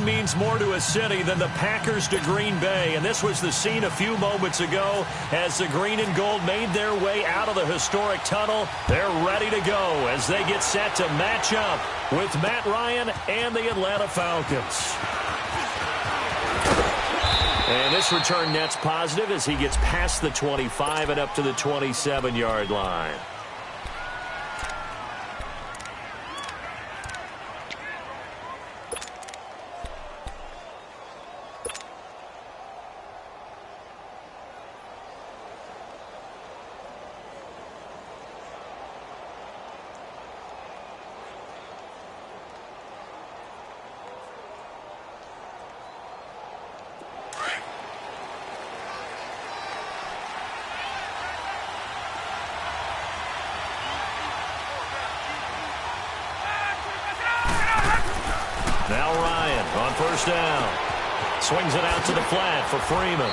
means more to a city than the Packers to Green Bay, and this was the scene a few moments ago as the green and gold made their way out of the historic tunnel. They're ready to go as they get set to match up with Matt Ryan and the Atlanta Falcons. And this return net's positive as he gets past the 25 and up to the 27-yard line. Now Ryan on first down. Swings it out to the flat for Freeman.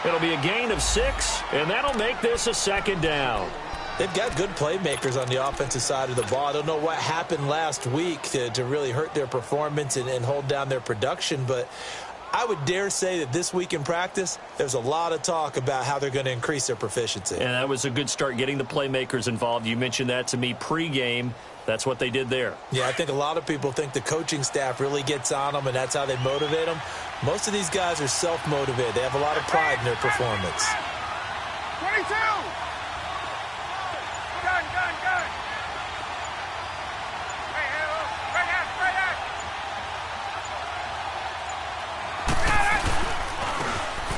It'll be a gain of 6, and that'll make this a second down. They've got good playmakers on the offensive side of the ball. I don't know what happened last week to really hurt their performance and hold down their production, but I would dare say that this week in practice, there's a lot of talk about how they're going to increase their proficiency. And that was a good start, getting the playmakers involved. You mentioned that to me pregame. That's what they did there. Yeah, I think a lot of people think the coaching staff really gets on them, and that's how they motivate them. Most of these guys are self-motivated. They have a lot of pride in their performance. 22! Gun!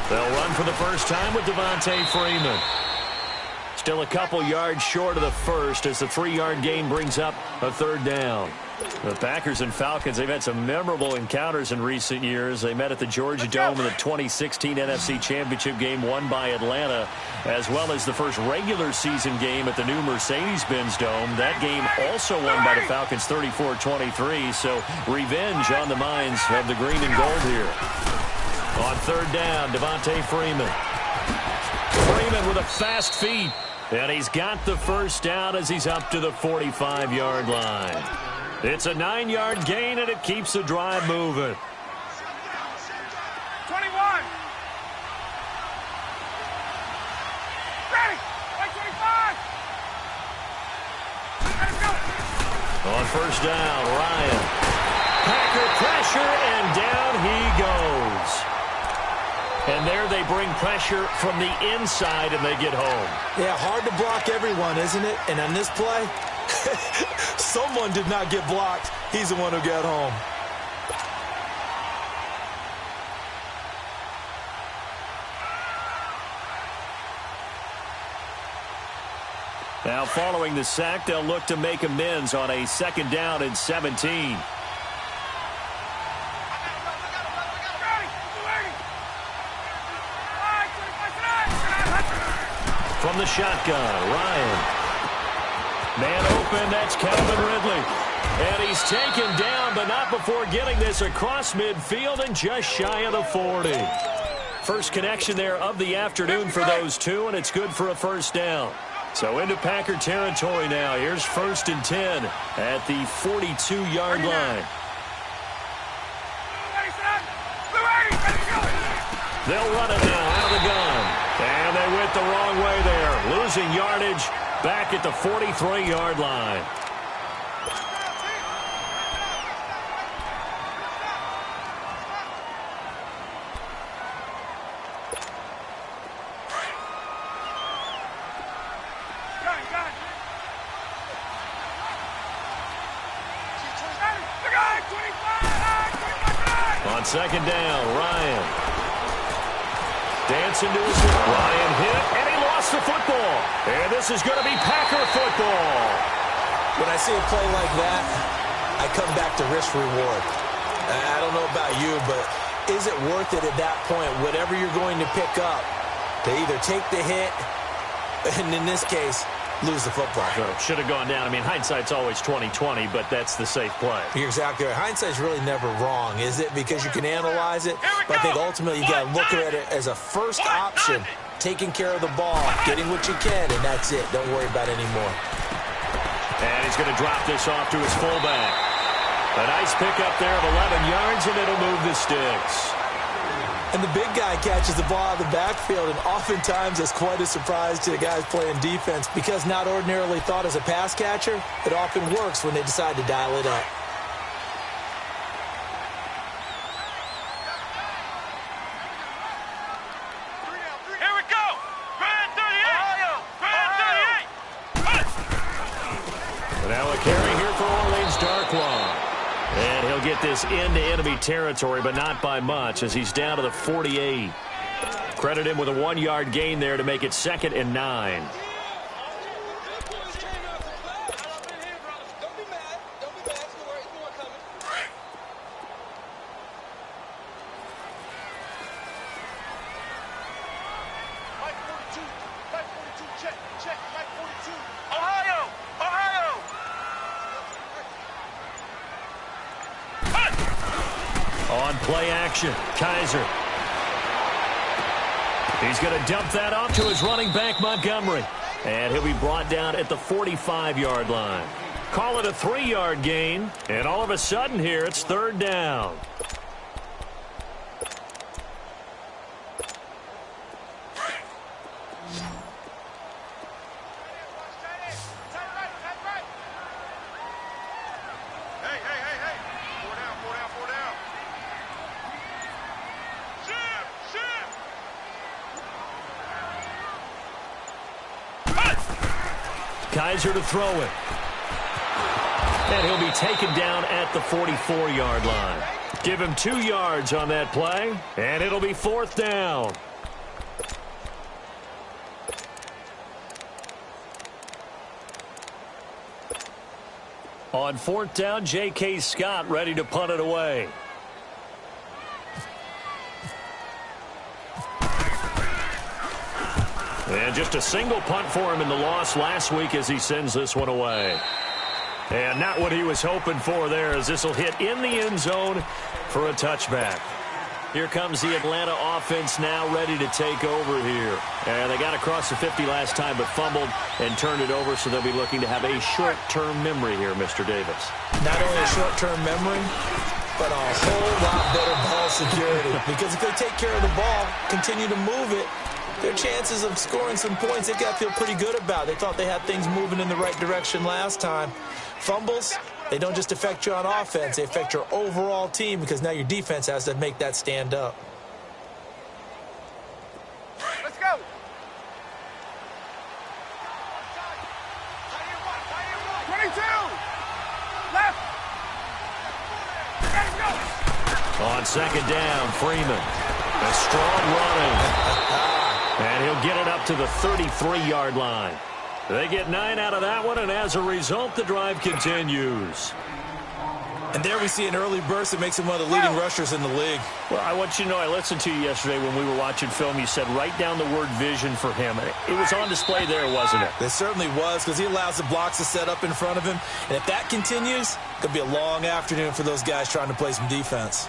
They'll run for the first time with Devontae Freeman. Still a couple yards short of the first as the 3-yard gain brings up a third down. The Packers and Falcons, they've had some memorable encounters in recent years. They met at the Georgia Dome in the 2016 NFC Championship game won by Atlanta, as well as the first regular season game at the new Mercedes-Benz Dome. That game also won by the Falcons 34-23, so revenge on the minds of the green and gold here. On third down, Devontae Freeman. Freeman with a fast feet. And he's got the first down as he's up to the 45-yard line. It's a 9-yard gain, and it keeps the drive moving. 21. Ready. 25. Let's go. On first down, Ryan. Packer pressure, and down he goes. And there they bring pressure from the inside, and they get home. Yeah, hard to block everyone, isn't it? And on this play, someone did not get blocked. He's the one who got home. Now following the sack, they'll look to make amends on a second down and 17. From the shotgun, Ryan. Man open, that's Calvin Ridley. And he's taken down, but not before getting this across midfield and just shy of the 40. First connection there of the afternoon for those two, and it's good for a first down. So into Packer territory now. Here's 1st and 10 at the 42-yard line. They'll run it now out of the gun. And they went the wrong way there. Losing yardage back at the 43-yard line. On second down, Ryan. Dancing to his feet. Ryan hit, and he lost the football. And this is going to be Packer football. When I see a play like that, I come back to risk reward. I don't know about you, but is it worth it at that point, whatever you're going to pick up, to either take the hit, and in this case, lose the football? Should have gone down. I mean, hindsight's always 20/20, but that's the safe play. You're exactly right. Hindsight's really never wrong, is it? Because you can analyze it, but I think ultimately you got to look at it as a first option, taking care of the ball, getting what you can, and that's it. Don't worry about it anymore. And he's going to drop this off to his fullback. A nice pickup there of 11 yards, and it'll move the sticks. And the big guy catches the ball out of the backfield, and oftentimes it's quite a surprise to the guys playing defense because not ordinarily thought as a pass catcher, it often works when they decide to dial it up. Here we go! Grand 38! Ohio! Grand 38! And now a carry here for Orleans Darkwa. And he'll get this into enemy territory, but not by much, as he's down to the 48. Credit him with a 1-yard gain there to make it 2nd and 9. On play action, Kaiser. He's going to dump that off to his running back, Montgomery. And he'll be brought down at the 45-yard line. Call it a 3-yard gain, and all of a sudden here it's 3rd down. Kaiser to throw it. And he'll be taken down at the 44-yard line. Give him 2 yards on that play, and it'll be 4th down. On 4th down, J.K. Scott ready to punt it away. And just a single punt for him in the loss last week as he sends this one away. And not what he was hoping for there, as this will hit in the end zone for a touchback. Here comes the Atlanta offense now ready to take over here. And they got across the 50 last time but fumbled and turned it over, so they'll be looking to have a short-term memory here, Mr. Davis. Not only a short-term memory, but a whole lot better ball security. Because if they take care of the ball, continue to move it, their chances of scoring some points, they've got to feel pretty good about. They thought they had things moving in the right direction last time. Fumbles, they don't just affect you on offense, they affect your overall team because now your defense has to make that stand up. Let's go! Left! Let's go! On 2nd down, Freeman. A strong running. And he'll get it up to the 33-yard line. They get 9 out of that one, and as a result, the drive continues. And there we see an early burst that makes him one of the leading rushers in the league. Well, I want you to know, I listened to you yesterday when we were watching film. You said write down the word vision for him. It was on display there, wasn't it? It certainly was, because he allows the blocks to set up in front of him. And if that continues, it could be a long afternoon for those guys trying to play some defense.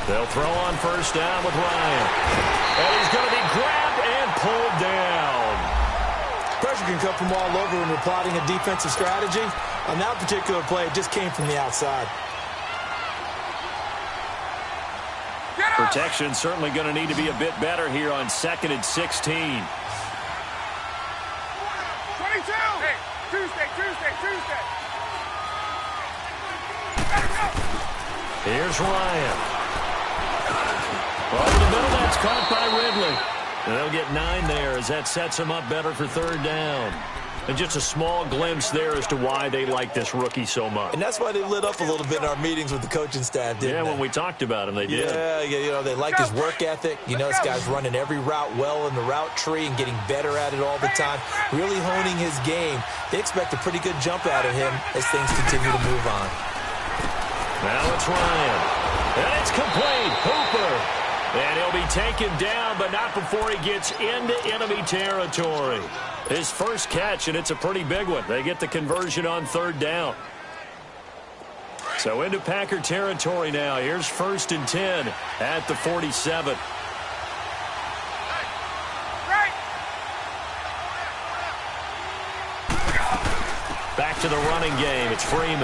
They'll throw on 1st down with Ryan. And he's going to be grabbed and pulled down. Pressure can come from all over when you're plotting a defensive strategy. On that particular play, it just came from the outside. Protection certainly going to need to be a bit better here on 2nd and 16. 22! Hey, Tuesday! Here's Ryan. Over the middle, that's caught by Ridley. And they'll get 9 there as that sets them up better for 3rd down. And just a small glimpse there as to why they like this rookie so much. And that's why they lit up a little bit in our meetings with the coaching staff, didn't they? Yeah, when we talked about him, they did. Yeah, you know, they like his work ethic. You know, this guy's running every route well in the route tree and getting better at it all the time, really honing his game. They expect a pretty good jump out of him as things continue to move on. Now it's Ryan. And it's complete. Hooper. And he'll be taken down, but not before he gets into enemy territory. His first catch, and it's a pretty big one. They get the conversion on 3rd down. So into Packer territory now. Here's 1st and 10 at the 47. Back to the running game. It's Freeman.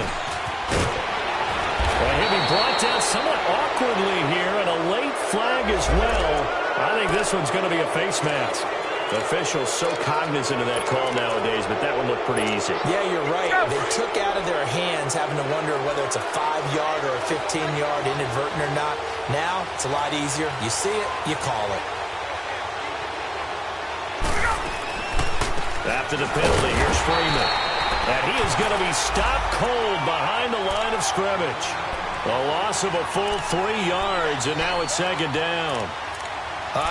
Well, he'll be brought down somewhat awkwardly here, and a late flag as well. I think this one's going to be a face mask. The officials so cognizant of that call nowadays, but that one looked pretty easy. Yeah, you're right. They took out of their hands having to wonder whether it's a 5-yard or a 15-yard inadvertent or not. Now, it's a lot easier. You see it, you call it. After the penalty, here's Freeman. And he is going to be stopped cold behind the line of scrimmage. A loss of a full 3 yards, and now it's 2nd down.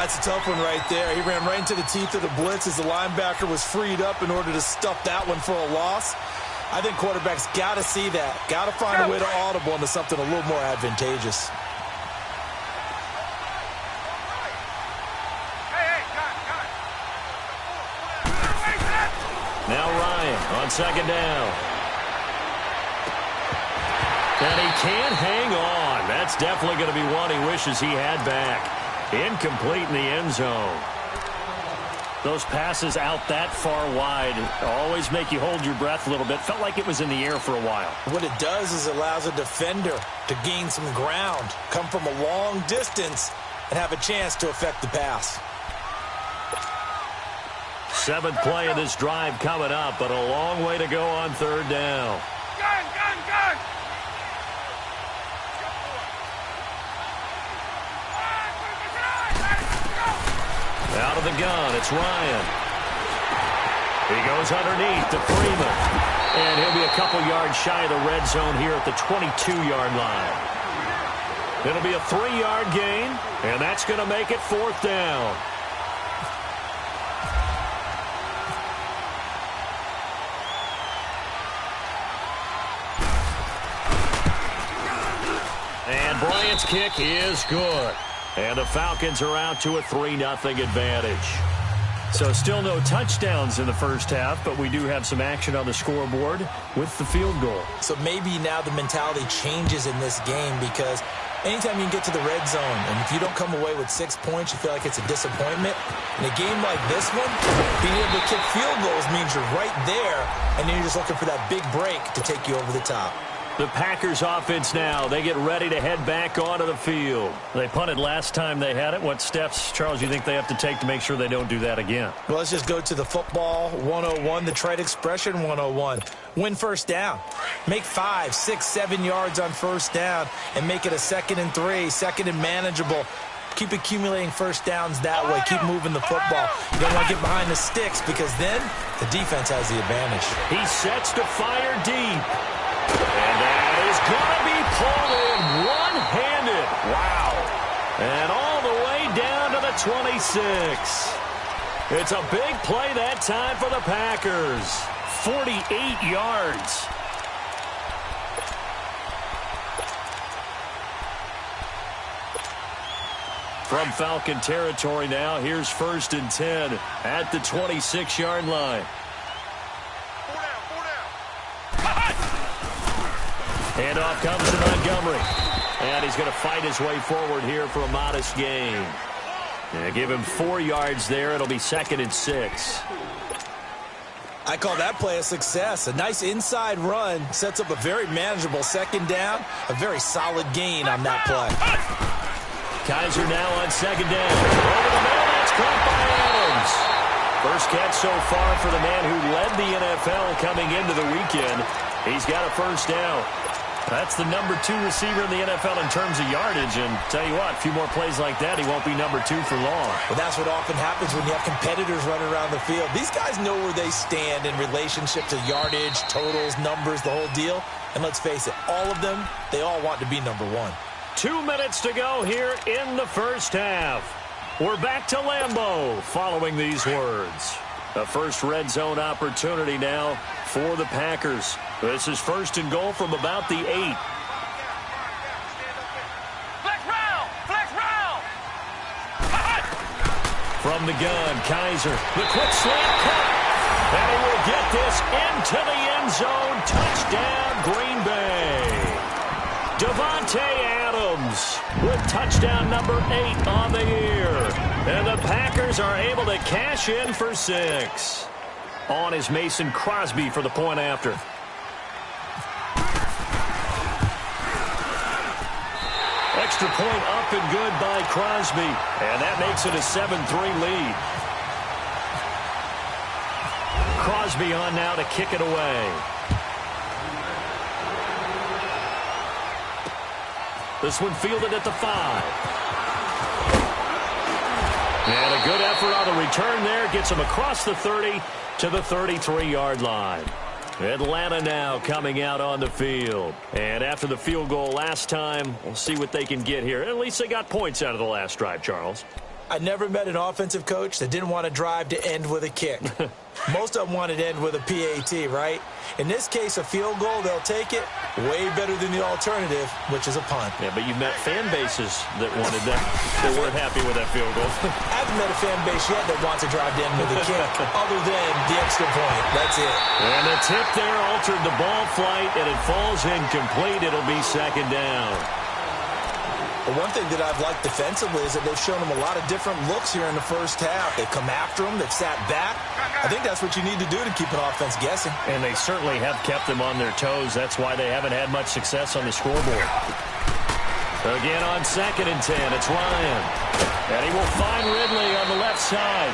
It's a tough one right there. He ran right into the teeth of the blitz as the linebacker was freed up in order to stuff that one for a loss. I think quarterbacks got to see that. Got to find a way to audible into something a little more advantageous. Now Ryan on 2nd down. And he can't hang on. That's definitely going to be one he wishes he had back. Incomplete in the end zone. Those passes out that far wide always make you hold your breath a little bit. Felt like it was in the air for a while. What it does is it allows a defender to gain some ground, come from a long distance, and have a chance to affect the pass. 7th play of this drive coming up, but a long way to go on 3rd down. Gun! Out of the gun, it's Ryan. He goes underneath to Freeman. And he'll be a couple yards shy of the red zone here at the 22-yard line. It'll be a 3-yard gain, and that's going to make it 4th down. And Bryant's kick is good. And the Falcons are out to a 3-0 advantage. So still no touchdowns in the first half, but we do have some action on the scoreboard with the field goal. So maybe now the mentality changes in this game because anytime you can get to the red zone, and if you don't come away with 6 points, you feel like it's a disappointment. In a game like this one, being able to kick field goals means you're right there, and then you're just looking for that big break to take you over the top. The Packers offense now, they get ready to head back onto the field. They punted last time they had it. What steps, Charles, you think they have to take to make sure they don't do that again? Well, let's just go to the football 101, the trite expression 101. Win first down. Make 5, 6, 7 yards on first down and make it a 2nd and 3, 2nd and manageable. Keep accumulating first downs that way. Keep moving the football. You don't want to get behind the sticks because then the defense has the advantage. He sets to fire deep. And that is going to be pulled in one-handed. Wow. And all the way down to the 26. It's a big play that time for the Packers. 48 yards. From Falcon territory now, here's 1st and 10 at the 26-yard line. Handoff comes to Montgomery. And he's going to fight his way forward here for a modest gain. And give him 4 yards there. It'll be 2nd and 6. I call that play a success. A nice inside run sets up a very manageable 2nd down. A very solid gain on that play. Kaiser now on 2nd down. Over the middle, that's caught by Adams. First catch so far for the man who led the NFL coming into the weekend. He's got a first down. That's the number 2 receiver in the NFL in terms of yardage. And tell you what, a few more plays like that, he won't be number 2 for long. Well, that's what often happens when you have competitors running around the field. These guys know where they stand in relationship to yardage, totals, numbers, the whole deal. And let's face it, all of them, they all want to be number 1. 2 minutes to go here in the first half. We're back to Lambeau following these words. The first red zone opportunity now for the Packers. This is 1st and goal from about the 8. Flex round! From the gun, Kaiser, the quick slant cut. And he will get this into the end zone. Touchdown, Green Bay. Adams with touchdown number 8 on the year. And the Packers are able to cash in for 6. On is Mason Crosby for the point after. Extra point up and good by Crosby. And that makes it a 7-3 lead. Crosby on now to kick it away. This one fielded at the 5. And a good effort on the return there. Gets him across the 30 to the 33-yard line. Atlanta now coming out on the field. And after the field goal last time, we'll see what they can get here. At least they got points out of the last drive, Charles. I never met an offensive coach that didn't want to drive to end with a kick. Most of them wanted to end with a PAT, right? In this case, a field goal, they'll take it. Way better than the alternative, which is a punt. Yeah, but you've met fan bases that wanted that. They weren't happy with that field goal. I haven't met a fan base yet that wants to drive to end with a kick, other than the extra point. That's it. And the tip there altered the ball flight, and it falls incomplete. It'll be second down. But one thing that I've liked defensively is that they've shown them a lot of different looks here in the first half. They've come after them. They've sat back. I think that's what you need to do to keep an offense guessing. And they certainly have kept them on their toes. That's why they haven't had much success on the scoreboard. Again on 2nd and 10, it's Ryan. And he will find Ridley on the left side.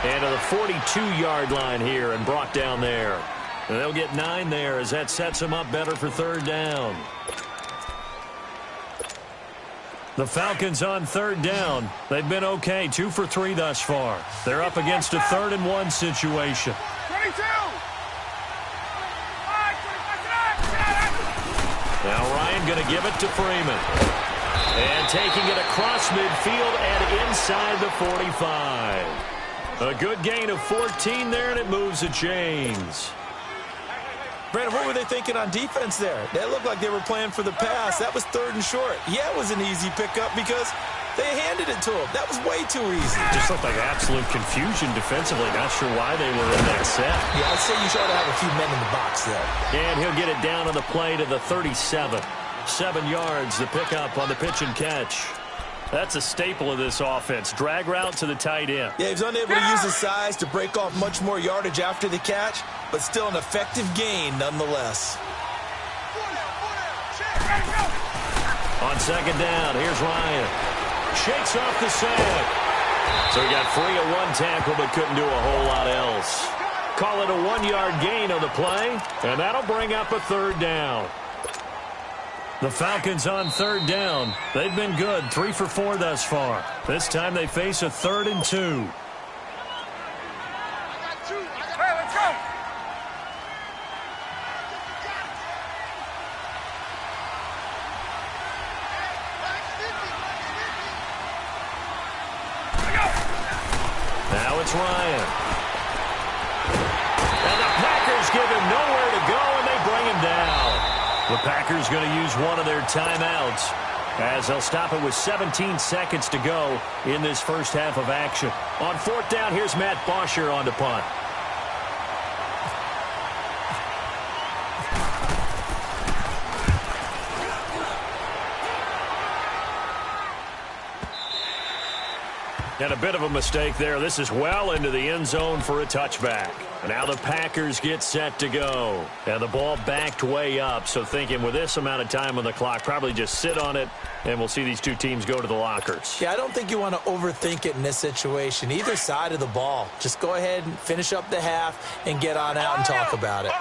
And to the 42-yard line here and brought down there. And they'll get 9 there as that sets them up better for 3rd down. The Falcons on 3rd down. They've been okay, 2 for 3 thus far. They're up against a 3rd and 1 situation. 22. Now Ryan going to give it to Freeman. And taking it across midfield and inside the 45. A good gain of 14 there, and it moves the chains. Brandon, what were they thinking on defense there? They looked like they were playing for the pass. That was 3rd and short. Yeah, it was an easy pickup because they handed it to him. That was way too easy. Just looked like absolute confusion defensively. Not sure why they were in that set. Yeah, I'd say you try to have a few men in the box there. And he'll get it down on the play to the 37. 7 yards, the pickup on the pitch and catch. That's a staple of this offense. Drag route to the tight end. Yeah, he's unable to use his size to break off much more yardage after the catch, but still an effective gain nonetheless. On 2nd down, here's Ryan. Shakes off the sack. So he got free of 1 tackle, but couldn't do a whole lot else. Call it a 1-yard gain on the play, and that'll bring up a 3rd down. The Falcons on 3rd down. They've been good, 3 for 4 thus far. This time they face a 3rd and 2. Hey, let's go. Now it's Ryan. And the Packers give him nowhere to go, and they bring him down. The Packers going to use one of their timeouts as they'll stop it with 17 seconds to go in this first half of action. On 4th down, here's Matt Bosher on the punt. And a bit of a mistake there. This is well into the end zone for a touchback. And now the Packers get set to go. And the ball backed way up. So thinking with this amount of time on the clock, probably just sit on it, and we'll see these two teams go to the lockers. Yeah, I don't think you want to overthink it in this situation. Either side of the ball. Just go ahead and finish up the half and get on out and talk about it.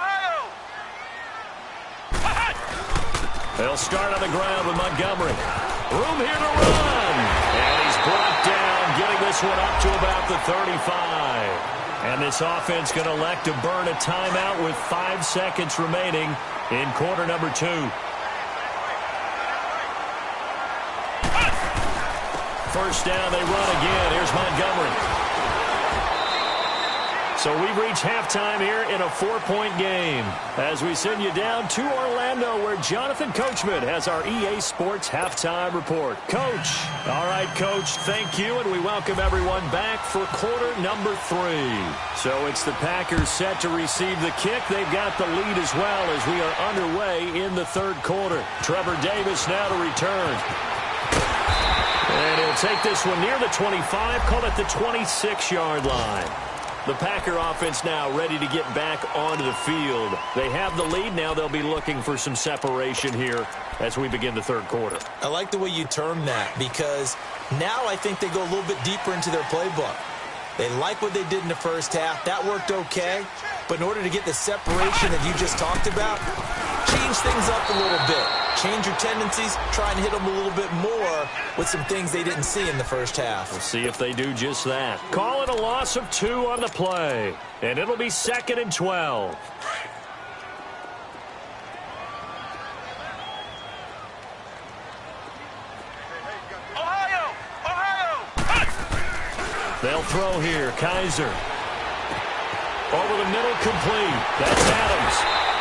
They'll start on the ground with Montgomery. Room here to run. And he's brought down, getting this one up to about the 35. And this offense going to elect to burn a timeout with 5 seconds remaining in quarter number 2. First down, they run again. Here's Montgomery. So we've reached halftime here in a 4-point game as we send you down to Orlando where Jonathan Coachman has our EA Sports halftime report. Coach. All right, Coach, thank you, and we welcome everyone back for quarter number 3. So it's the Packers set to receive the kick. They've got the lead as well as we are underway in the third quarter. Trevor Davis now to return. And he'll take this one near the 25, call it the 26-yard line. The Packer offense now ready to get back onto the field. They have the lead. Now they'll be looking for some separation here as we begin the third quarter. I like the way you term that because now I think they go a little bit deeper into their playbook. They like what they did in the first half. That worked okay. But in order to get the separation that you just talked about, change things up a little bit. Change your tendencies. Try and hit them a little bit more with some things they didn't see in the first half. We'll see if they do just that. Call it a loss of 2 on the play. And it'll be 2nd and 12. They'll throw here. Kaiser. Over the middle, complete. That's Adams.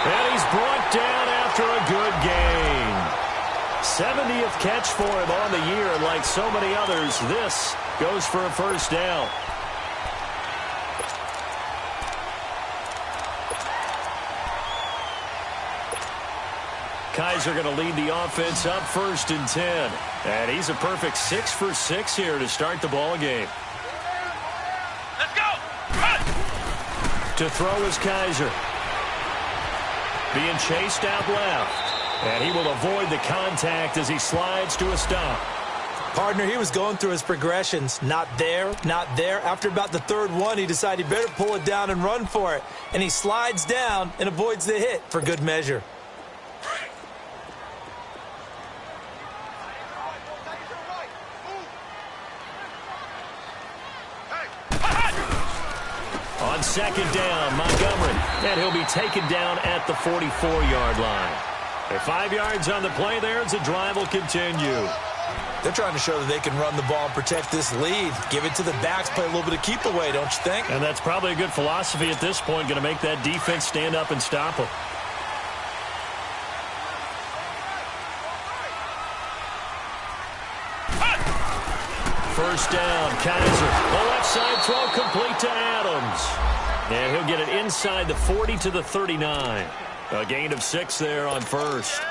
And he's brought down after a good gain. 70th catch for him on the year, and like so many others, this goes for a first down. Kaiser going to lead the offense up 1st and 10. And he's a perfect 6 for 6 here to start the ball game. To throw is Kaiser. Being chased out left. And he will avoid the contact as he slides to a stop. Partner, he was going through his progressions. Not there, not there. After about the third one, he decided he better pull it down and run for it. And he slides down and avoids the hit for good measure. On 2nd down, Montgomery. And he'll be taken down at the 44-yard line. And 5 yards on the play there as the drive will continue. They're trying to show that they can run the ball and protect this lead. Give it to the backs, play a little bit of keep away, don't you think? And that's probably a good philosophy at this point, going to make that defense stand up and stop them. First down, Kaiser. The left side throw complete to Adams. And he'll get it inside the 40 to the 39. A gain of 6 there on first.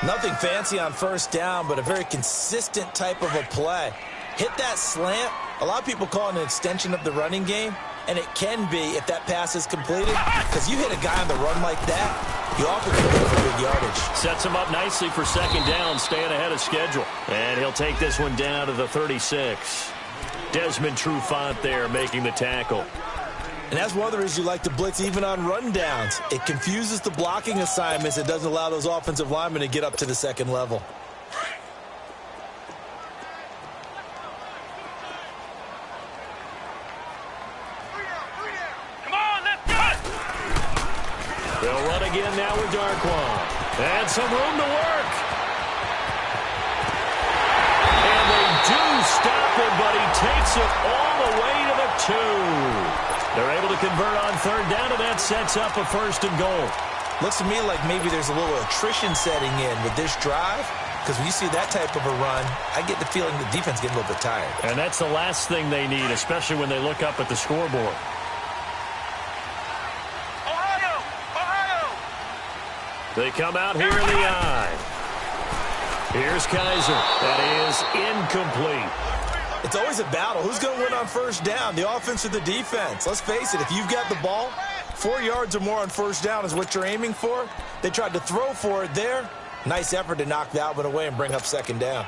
Nothing fancy on first down, but a very consistent type of a play. Hit that slant. A lot of people call it an extension of the running game, and it can be if that pass is completed. Because you hit a guy on the run like that, you often can go for good yardage. Sets him up nicely for 2nd down, staying ahead of schedule. And he'll take this one down to the 36. Desmond Trufant there making the tackle. And that's one of the reasons you like to blitz even on rundowns. It confuses the blocking assignments. It doesn't allow those offensive linemen to get up to the second level. Come on, let's go! They'll run again now with Darquan. And some room to work. And they do stop him, but he takes it all the way to the 2. They're able to convert on 3rd down, and that sets up a 1st and goal. Looks to me like maybe there's a little attrition setting in with this drive, because when you see that type of a run, I get the feeling the defense getting a little bit tired. And that's the last thing they need, especially when they look up at the scoreboard. Ohio! Ohio! They come out here in the eye. Here's Kaiser. That is incomplete. It's always a battle. Who's going to win on first down, the offense or the defense? Let's face it, if you've got the ball, 4 yards or more on first down is what you're aiming for. They tried to throw for it there. Nice effort to knock that one away and bring up 2nd down.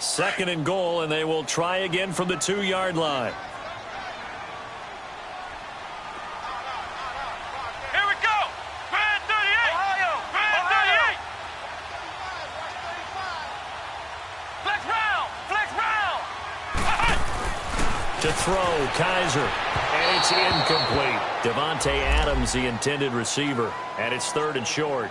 2nd and goal, and they will try again from the 2-yard line. Here we go! Grand 38! Ohio! Grand 38! Flex round! Flex round! To throw, Kaiser. And it's incomplete. Devontae Adams, the intended receiver. And it's 3rd and short.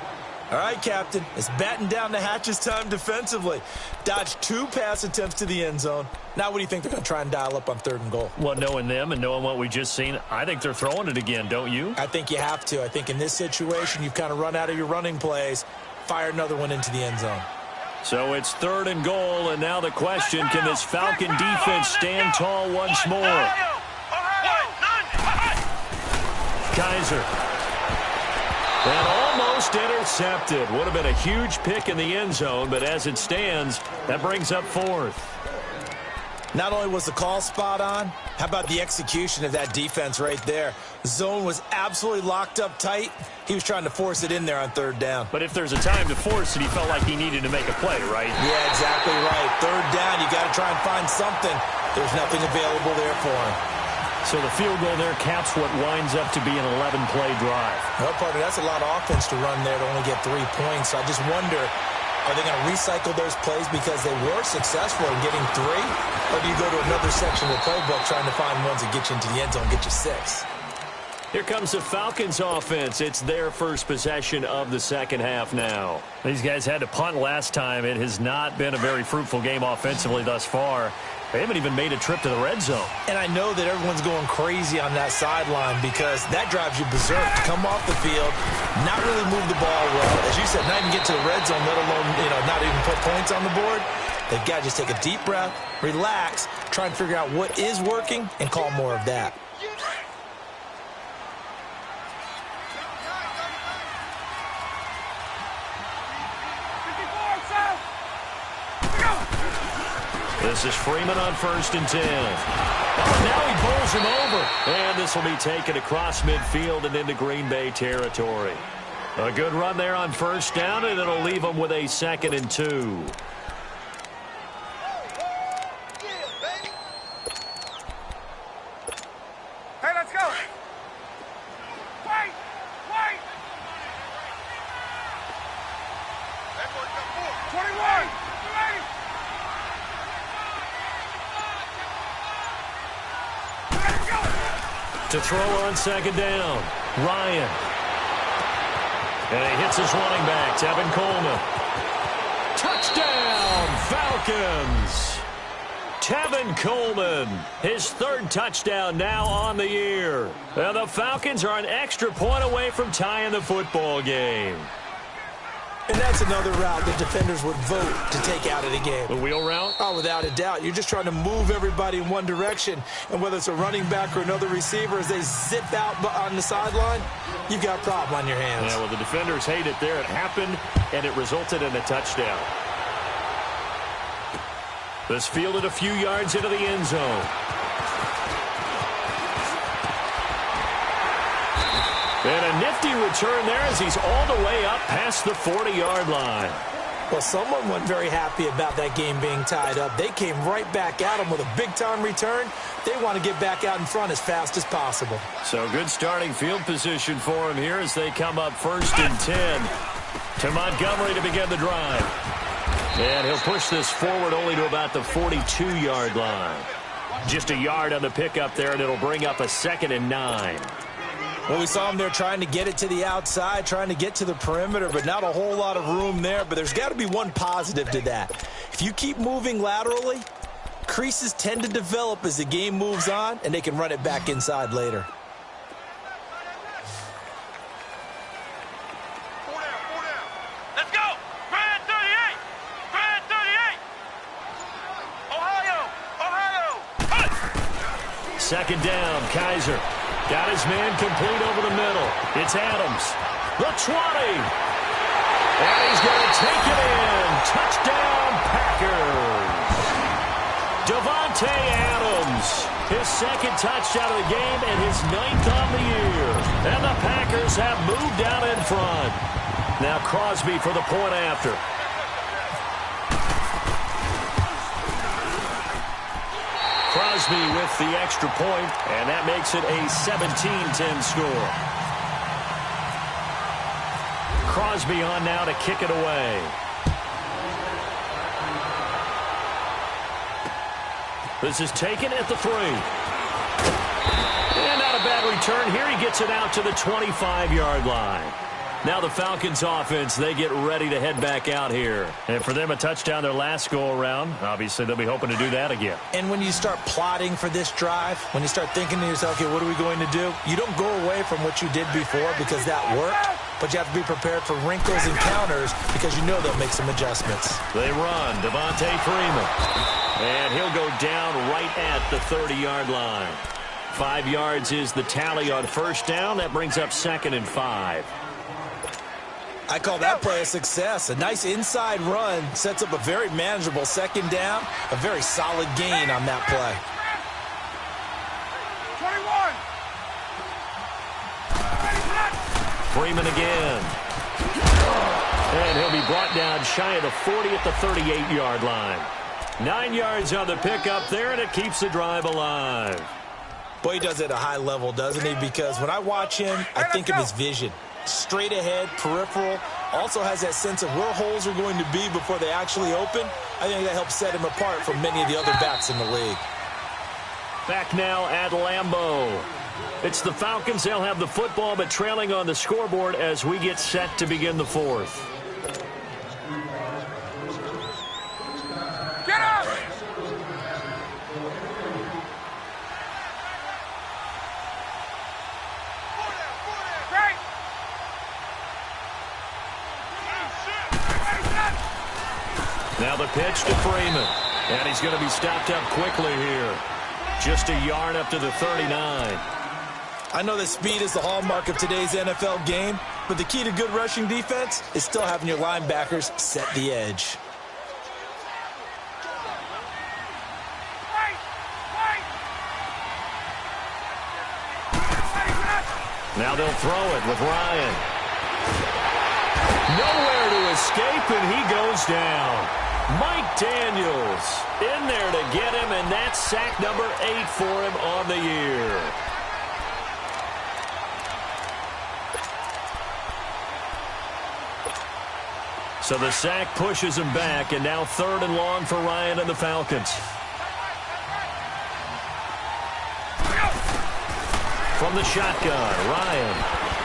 All right, Captain. It's batten down the hatches time defensively. Dodged 2 pass attempts to the end zone. Now what do you think they're going to try and dial up on 3rd and goal? Well, knowing them and knowing what we just seen, I think they're throwing it again, don't you? I think you have to. I think in this situation, you've kind of run out of your running plays. Fire another one into the end zone. So it's 3rd and goal, and now the question, can this Falcon defense stand tall once more? Kaiser. And almost intercepted. Would have been a huge pick in the end zone, but as it stands, that brings up 4th. Not only was the call spot on, how about the execution of that defense right there? The zone was absolutely locked up tight. He was trying to force it in there on 3rd down. But if there's a time to force it, he felt like he needed to make a play, right? Yeah, exactly right. 3rd down, you got to try and find something. There's nothing available there for him. So the field goal there caps what winds up to be an 11-play drive. No, partner, that's a lot of offense to run there to only get 3 points. So I just wonder, are they going to recycle those plays because they were successful in getting 3? Or do you go to another section of the playbook trying to find ones that get you into the end zone and get you 6? Here comes the Falcons offense. It's their first possession of the second half now. These guys had to punt last time. It has not been a very fruitful game offensively thus far. They haven't even made a trip to the red zone. And I know that everyone's going crazy on that sideline because that drives you berserk to come off the field, not really move the ball well. As you said, not even get to the red zone, let alone, not even put points on the board. They've got to just take a deep breath, relax, try and figure out what is working, and call more of that. This is Freeman on 1st and 10. Oh, now he bowls him over. And this will be taken across midfield and into Green Bay territory. A good run there on 1st down, and it'll leave them with a 2nd and 2. Hey, let's go. Wait. 21. To throw on 2nd down, Ryan. And he hits his running back, Tevin Coleman. Touchdown, Falcons! Tevin Coleman, his 3rd touchdown now on the year. And the Falcons are an extra point away from tying the football game. And that's another route that defenders would vote to take out of the game. The wheel route? Oh, without a doubt. You're just trying to move everybody in one direction. And whether it's a running back or another receiver, as they zip out on the sideline, you've got a problem on your hands. Yeah, well, the defenders hate it there. It happened, and it resulted in a touchdown. This fielded a few yards into the end zone. And a nifty return there as he's all the way up past the 40-yard line. Well, someone wasn't very happy about that game being tied up. They came right back at him with a big-time return. They want to get back out in front as fast as possible. So good starting field position for him here as they come up 1st and 10 to Montgomery to begin the drive. And he'll push this forward only to about the 42-yard line. Just a yard on the pickup there, and it'll bring up a 2nd and 9. Well, we saw him there trying to get it to the outside, trying to get to the perimeter, but not a whole lot of room there. But there's got to be one positive to that. If you keep moving laterally, creases tend to develop as the game moves on, and they can run it back inside later. Let's go. Grand 38. Grand 38. Ohio. 2nd down, Kaiser. Got his man complete over the middle. It's Adams. The 20. And he's going to take it in. Touchdown, Packers. Davante Adams. His 2nd touchdown of the game and his 9th on the year. And the Packers have moved out in front. Now Crosby for the point after. Crosby with the extra point, and that makes it a 17-10 score. Crosby on now to kick it away. This is taken at the 3. And not a bad return here. He gets it out to the 25-yard line. Now the Falcons offense, they get ready to head back out here. And for them, a touchdown their last go-around. Obviously, they'll be hoping to do that again. And when you start plotting for this drive, when you start thinking to yourself, okay, what are we going to do? You don't go away from what you did before because that worked, but you have to be prepared for wrinkles and counters because you know they'll make some adjustments. They run. Devontae Freeman. And he'll go down right at the 30-yard line. 5 yards is the tally on first down. That brings up 2nd and 5. I call that play a success. A nice inside run sets up a very manageable 2nd down. A very solid gain on that play. 21. Freeman again. And he'll be brought down shy of the 40 at the 38-yard line. 9 yards on the pickup there, and it keeps the drive alive. Boy, he does it at a high level, doesn't he? Because when I watch him, I think of his vision. Straight ahead, peripheral, also has that sense of where holes are going to be before they actually open. I think that helps set him apart from many of the other backs in the league. Back now at Lambeau. It's the Falcons. They'll have the football, but trailing on the scoreboard as we get set to begin the 4th. Get up! Now the pitch to Freeman. And he's going to be stopped up quickly here. Just a yard up to the 39. I know that speed is the hallmark of today's NFL game, but the key to good rushing defense is still having your linebackers set the edge. Now they'll throw it with Ryan. Nowhere to escape, and he goes down. Mike Daniels in there to get him, and that's sack number 8 for him on the year. So the sack pushes him back, and now 3rd and long for Ryan and the Falcons. From the shotgun, Ryan.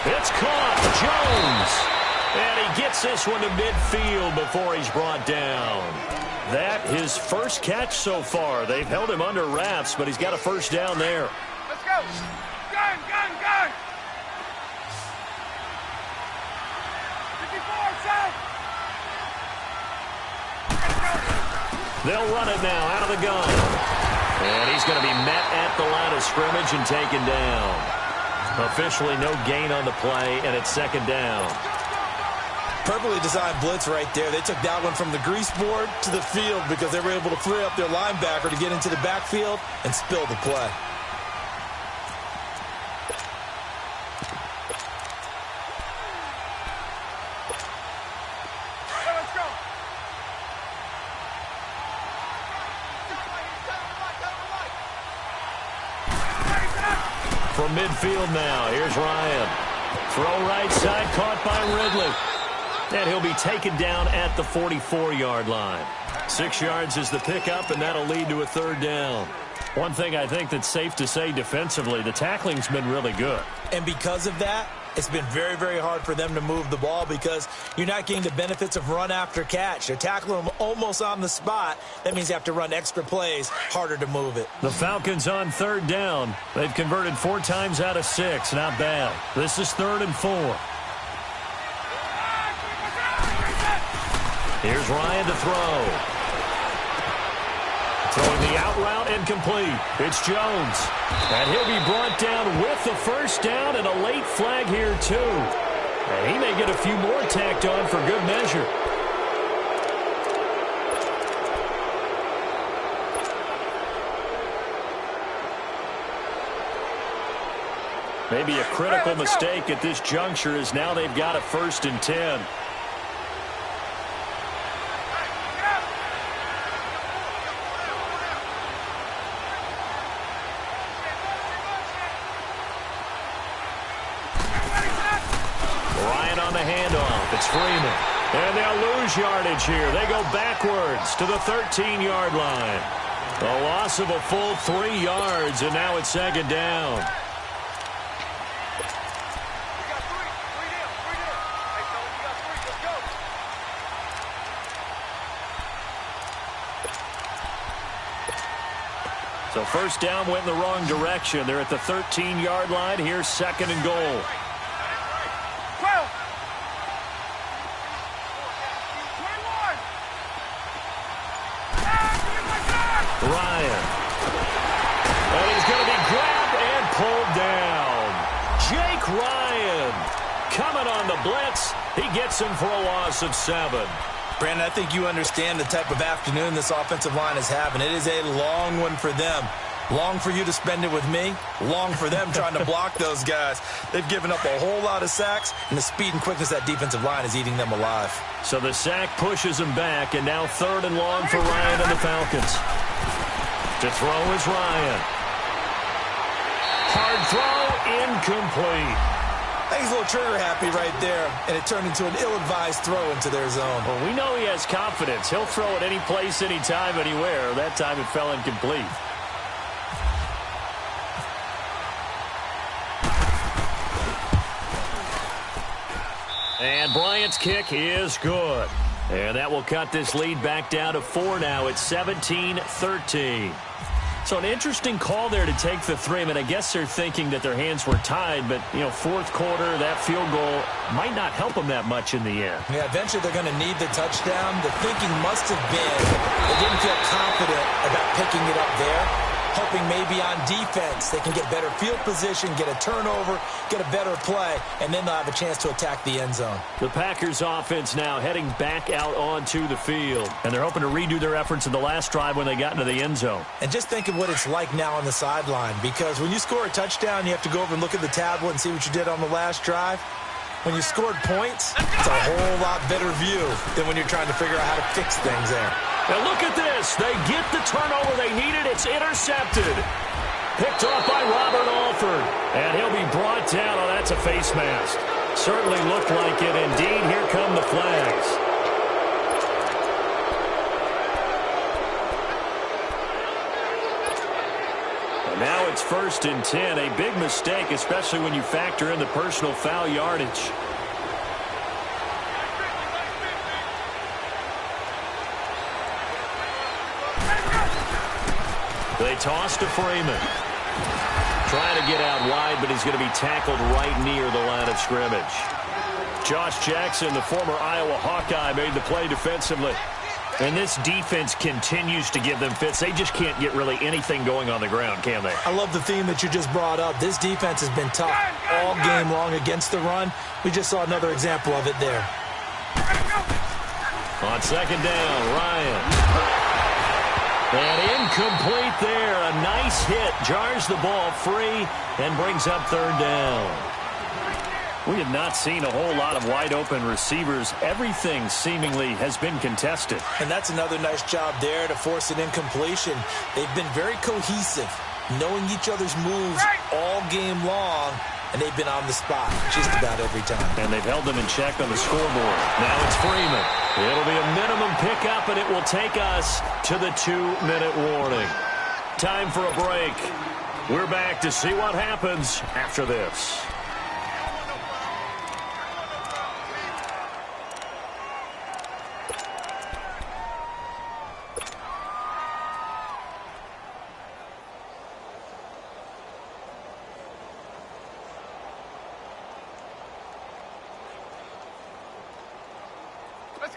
It's caught. Jones. And he gets this one to midfield before he's brought down. That his first catch so far. They've held him under wraps, but he's got a first down there. Let's go. Gun, gun, gun. 54, south. They'll run it now out of the gun. And he's going to be met at the line of scrimmage and taken down. Officially no gain on the play, and it's 2nd down. Perfectly designed blitz right there. They took that one from the grease board to the field because they were able to free up their linebacker to get into the backfield and spill the play. Let's go. From midfield now, here's Ryan. Throw right side, caught by Ridley. And he'll be taken down at the 44-yard line. 6 yards is the pickup, and that'll lead to a 3rd down. One thing I think that's safe to say defensively, the tackling's been really good. And because of that, it's been very, very hard for them to move the ball because you're not getting the benefits of run after catch. They're tackling them almost on the spot. That means you have to run extra plays, harder to move it. The Falcons on 3rd down. They've converted 4 times out of 6. Not bad. This is 3rd and 4. Here's Ryan to throw. Throwing the out route incomplete. It's Jones. And he'll be brought down with the first down and a late flag here too. And he may get a few more tacked on for good measure. Maybe a critical mistake at this juncture is now they've got a 1st and 10. It's Freeman. And they'll lose yardage here. They go backwards to the 13-yard line. A loss of a full 3 yards, and now it's 2nd down. So first down went in the wrong direction. They're at the 13-yard line. Here's second and goal. Ryan. And he's going to be grabbed and pulled down. Jake Ryan coming on the blitz. He gets him for a loss of 7. Brandon, I think you understand the type of afternoon this offensive line is having. It is a long one for them. Long for you to spend it with me. Long for them trying to block those guys. They've given up a whole lot of sacks, and the speed and quickness of that defensive line is eating them alive. So the sack pushes him back, and now third and long for Ryan and the Falcons. To throw is Ryan. Hard throw, incomplete. I think he's a little trigger happy right there, and it turned into an ill-advised throw into their zone. Well, we know he has confidence. He'll throw it any place, anytime, anywhere. That time it fell incomplete. And Bryant's kick is good. And that will cut this lead back down to 4 now. It's 17-13. So an interesting call there to take the 3. I mean, I guess they're thinking that their hands were tied, but, you know, fourth quarter, that field goal might not help them that much in the end. Yeah, eventually they're going to need the touchdown. The thinking must have been they didn't feel confident about picking it up there, hoping maybe on defense they can get better field position, get a turnover, get a better play, and then they'll have a chance to attack the end zone. The Packers offense now heading back out onto the field, and they're hoping to redo their efforts in the last drive when they got into the end zone. And just think of what it's like now on the sideline, because when you score a touchdown, you have to go over and look at the tablet and see what you did on the last drive. When you scored points, it's a whole lot better view than when you're trying to figure out how to fix things there. Now look at this. They get the turnover they needed. It's intercepted. Picked off by Robert Alford. And he'll be brought down. Oh, that's a face mask. Certainly looked like it. Indeed, here come the flags. And now it's 1st and 10. A big mistake, especially when you factor in the personal foul yardage. They toss to Freeman. Trying to get out wide, but he's going to be tackled right near the line of scrimmage. Josh Jackson, the former Iowa Hawkeye, made the play defensively. And this defense continues to give them fits. They just can't get really anything going on the ground, can they? I love the theme that you just brought up. This defense has been tough all game long against the run. We just saw another example of it there. On second down, Ryan. And incomplete there. A nice hit. Jars the ball free and brings up third down. We have not seen a whole lot of wide-open receivers. Everything seemingly has been contested. And that's another nice job there to force an incompletion. They've been very cohesive, knowing each other's moves all game long, and they've been on the spot just about every time. And they've held them in check on the scoreboard. Now it's Freeman. It'll be a minimum pickup, and it will take us to the 2-minute warning. Time for a break. We're back to see what happens after this.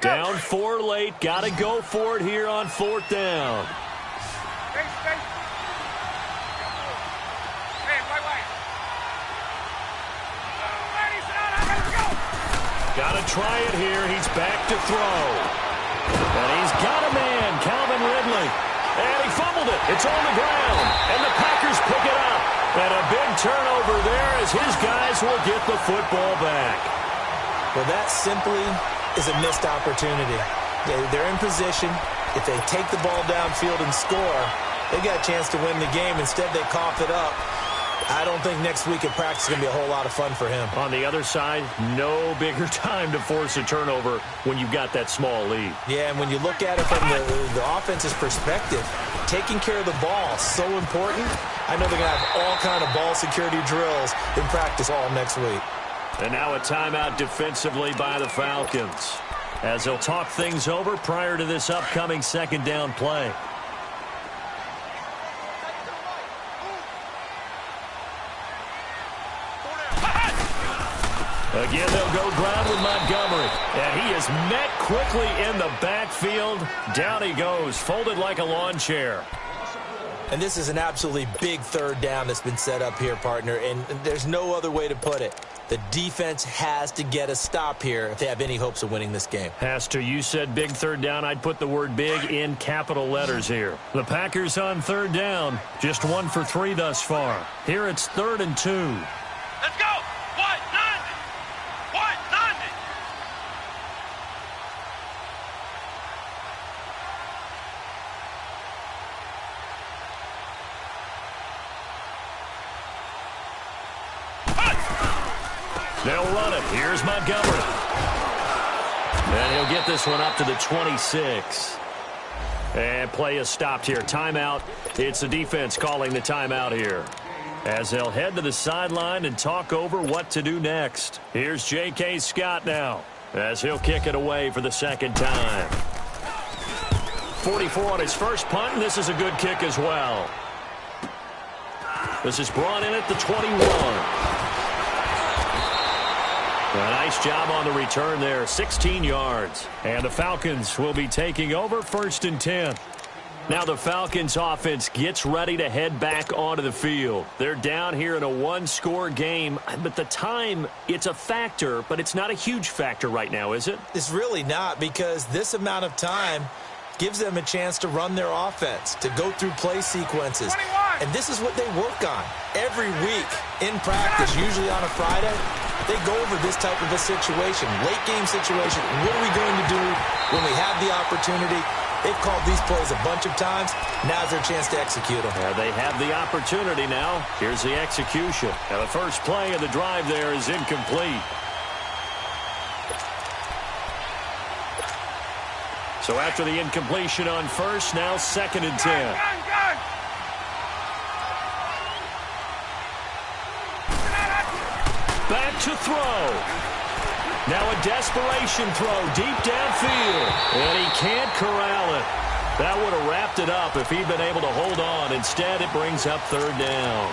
Down 4 late. Got to go for it here on 4th down. Got to try it here. He's back to throw. And he's got a man, Calvin Ridley. And he fumbled it. It's on the ground. And the Packers pick it up. And a big turnover there as his guys will get the football back. Well, that simply is a missed opportunity. They're in position. If they take the ball downfield and score, they got a chance to win the game. Instead, they cough it up. I don't think next week at practice is going to be a whole lot of fun for him. On the other side, no bigger time to force a turnover when you've got that small lead. Yeah, and when you look at it from the offense's perspective, taking care of the ball is so important. I know they're going to have all kind of ball security drills in practice all next week. And now a timeout defensively by the Falcons. as he'll talk things over prior to this upcoming second down play. Again, they'll go ground with Montgomery. And he is met quickly in the backfield. Down he goes, folded like a lawn chair. And this is an absolutely big third down that's been set up here, partner. And there's no other way to put it. The defense has to get a stop here if they have any hopes of winning this game. Has to. You said big third down. I'd put the word big in capital letters here. The Packers on third down. Just 1 for 3 thus far. Here it's 3rd and 2. Let's go. What? None. What? None. They'll run it. Here's Montgomery. And he'll get this one up to the 26. And play is stopped here. Timeout. It's the defense calling the timeout here, as they'll head to the sideline and talk over what to do next. Here's J.K. Scott now, as he'll kick it away for the second time. 44 on his first punt, and this is a good kick as well. This is brought in at the 21. A nice job on the return there, 16 yards. And the Falcons will be taking over 1st and 10. Now the Falcons offense gets ready to head back onto the field. They're down here in a 1-score game, but the time, it's a factor, but it's not a huge factor right now, is it? It's really not, because this amount of time gives them a chance to run their offense, to go through play sequences. 21. And this is what they work on every week in practice, usually on a Friday. They go over this type of a situation, late game situation. What are we going to do when we have the opportunity? They've called these plays a bunch of times. Now's their chance to execute them. Yeah, they have the opportunity now. Here's the execution. Now the first play of the drive there is incomplete. So after the incompletion on first, now 2nd and 10. Gun. Back to throw. Now a desperation throw deep downfield. And he can't corral it. That would have wrapped it up if he'd been able to hold on. Instead, it brings up 3rd down.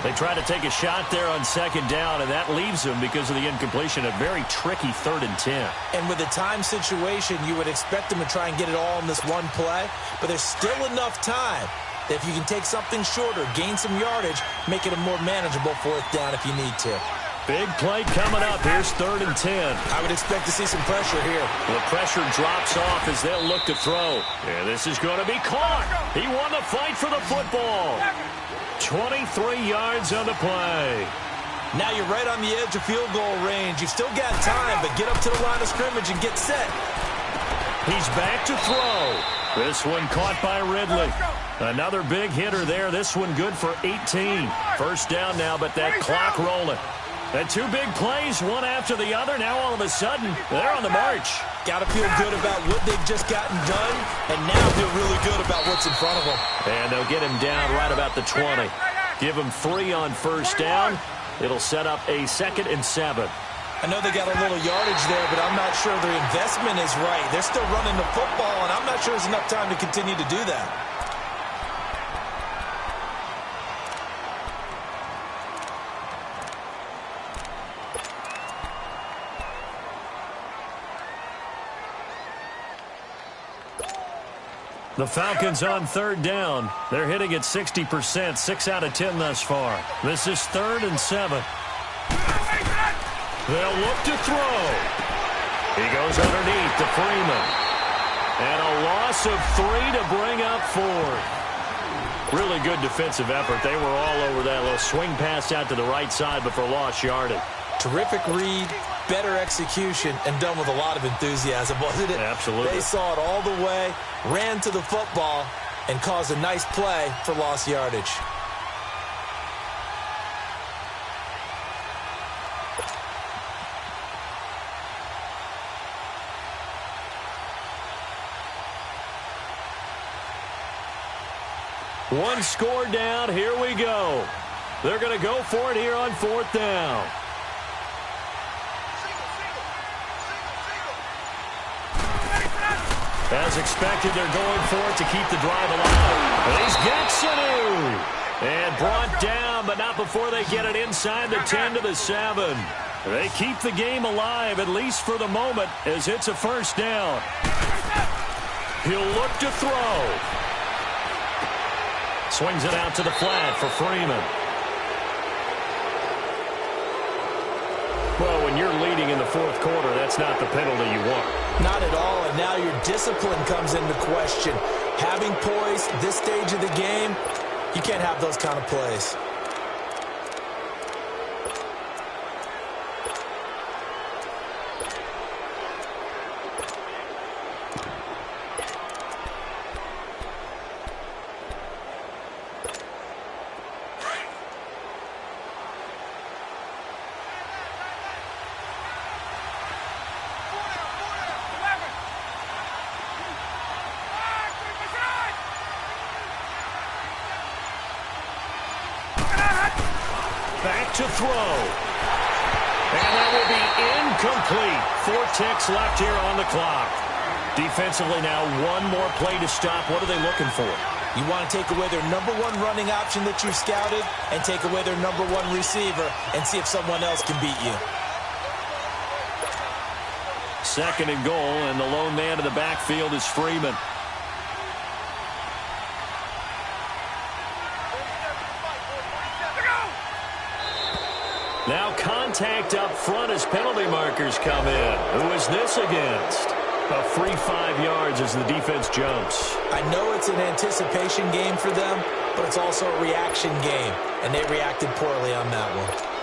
They try to take a shot there on 2nd down, and that leaves them, because of the incompletion, a very tricky 3rd and 10. And with a time situation, you would expect them to try and get it all in this one play. But there's still enough time that if you can take something shorter, gain some yardage, make it a more manageable 4th down if you need to. Big play coming up. Here's 3rd and 10. I would expect to see some pressure here. The pressure drops off as they'll look to throw. And this is going to be caught. He won the fight for the football. 23 yards on the play. Now you're right on the edge of field goal range. You've still got time, but get up to the line of scrimmage and get set. He's back to throw. This one caught by Ridley. Another big hitter there. This one good for 18. First down now, but that clock rolling. And 2 big plays, one after the other. Now all of a sudden, they're on the march. Got to feel good about what they've just gotten done, and now feel really good about what's in front of them. And they'll get him down right about the 20. Give him 3 on first down. It'll set up a 2nd and 7. I know they got a little yardage there, but I'm not sure their investment is right. They're still running the football, and I'm not sure there's enough time to continue to do that. The Falcons on 3rd down. They're hitting at 60%, 6 out of 10 thus far. This is 3rd and 7. They'll look to throw. He goes underneath to Freeman. And a loss of 3 to bring up 4th. Really good defensive effort. They were all over that little swing pass out to the right side, but for lost yardage. Terrific read, better execution, and done with a lot of enthusiasm, wasn't it? Absolutely. They saw it all the way, ran to the football, and caused a nice play for lost yardage. One score down. Here we go. They're going to go for it here on 4th down. As expected, they're going for it to keep the drive alive. And he's got Sanu. And brought down, but not before they get it inside the 10 to the 7. They keep the game alive, at least for the moment, as it's a first down. He'll look to throw. Swings it out to the flat for Freeman. Well, when you're leading in the fourth quarter, that's not the penalty you want. Not at all, and now your discipline comes into question. Having poise this stage of the game, you can't have those kind of plays. Back to throw. And that will be incomplete. 4 ticks left here on the clock. Defensively now, one more play to stop. What are they looking for? You want to take away their number one running option that you've scouted and take away their number one receiver and see if someone else can beat you. Second and goal, and the lone man in the backfield is Freeman. Now contact up front as penalty markers come in. Who is this against? A free 5 yards as the defense jumps. I know it's an anticipation game for them, but it's also a reaction game, and they reacted poorly on that one.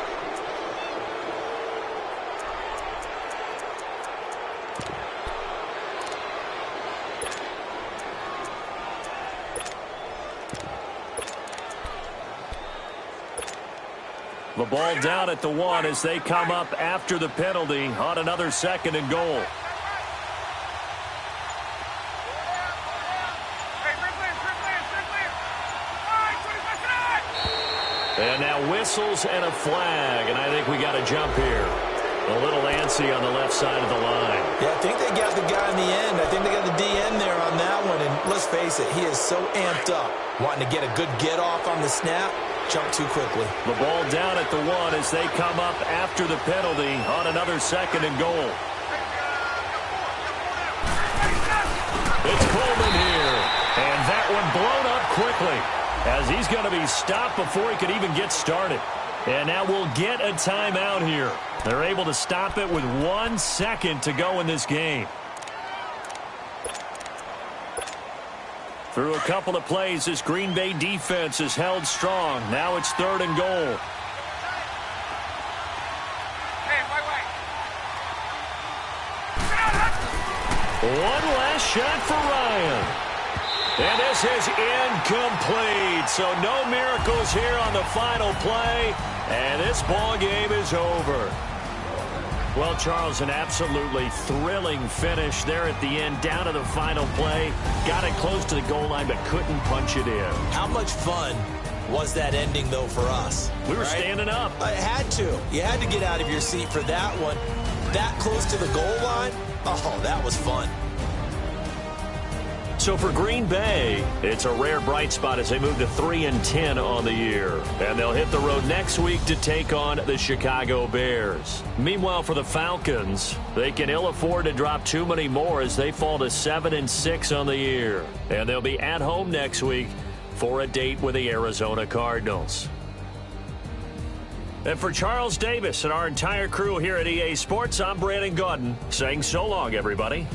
The ball down at the 1 as they come up after the penalty on another second and goal. And now whistles and a flag, and I think we got a jump here. A little antsy on the left side of the line. Yeah, I think they got the guy in the end. I think they got the DN there on that one, and let's face it, he is so amped up, wanting to get a good get off on the snap. Jump too quickly. The ball down at the 1 as they come up after the penalty on another second and goal. It's Coleman here. And that one blown up quickly as he's going to be stopped before he could even get started. And now we'll get a timeout here. They're able to stop it with 1 second to go in this game. Through a couple of plays, this Green Bay defense is held strong. Now it's 3rd and goal. One last shot for Ryan. And this is incomplete. So no miracles here on the final play. And this ball game is over. Well, Charles, an absolutely thrilling finish there at the end, down to the final play. Got it close to the goal line, but couldn't punch it in. How much fun was that ending, though, for us? We were standing up. I had to. You had to get out of your seat for that one. That close to the goal line? Oh, that was fun. So for Green Bay, it's a rare bright spot as they move to 3-10 on the year. And they'll hit the road next week to take on the Chicago Bears. Meanwhile, for the Falcons, they can ill afford to drop too many more as they fall to 7-6 on the year. And they'll be at home next week for a date with the Arizona Cardinals. And for Charles Davis and our entire crew here at EA Sports, I'm Brandon Gaudin saying so long, everybody.